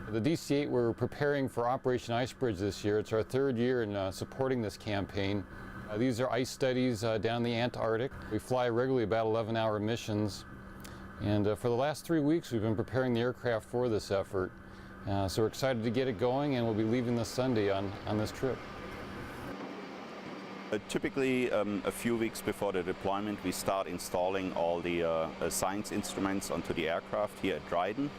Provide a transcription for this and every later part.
The DC-8, we're preparing for Operation IceBridge this year. It's our third year in supporting this campaign. These are ice studies down the Antarctic. We fly regularly about 11-hour missions. And for the last 3 weeks, we've been preparing the aircraft for this effort. So we're excited to get it going, and we'll be leaving this Sunday on this trip. Typically, a few weeks before the deployment, we start installing all the science instruments onto the aircraft here at Dryden.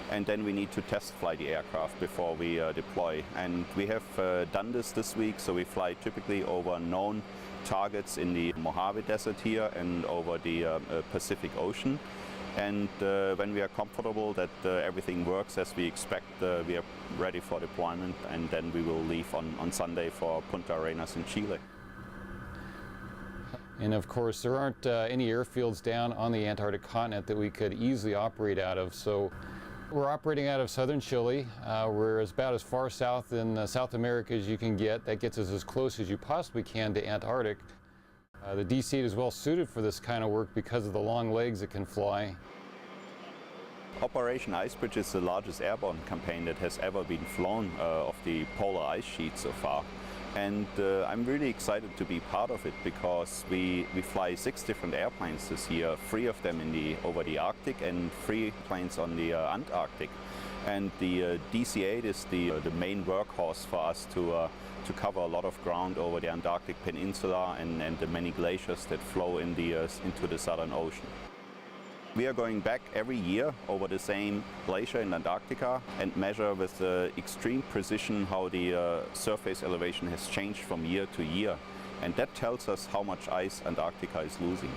And then we need to test fly the aircraft before we deploy. And we have done this week, so we fly typically over known targets in the Mojave Desert here and over the Pacific Ocean. And when we are comfortable that everything works as we expect, we are ready for deployment, and then we will leave on Sunday for Punta Arenas in Chile. And of course, there aren't any airfields down on the Antarctic continent that we could easily operate out of. So we're operating out of southern Chile. We're about as far south in South America as you can get. That gets us as close as you possibly can to Antarctic. The DC-8 is well suited for this kind of work because of the long legs it can fly. Operation IceBridge is the largest airborne campaign that has ever been flown of the polar ice sheet so far. And I'm really excited to be part of it because we fly 6 different airplanes this year, 3 of them over the Arctic and 3 planes on the Antarctic. And the DC-8 is the main workhorse for us to cover a lot of ground over the Antarctic Peninsula and the many glaciers that flow into the Southern Ocean. We are going back every year over the same glacier in Antarctica and measure with extreme precision how the surface elevation has changed from year to year. And that tells us how much ice Antarctica is losing.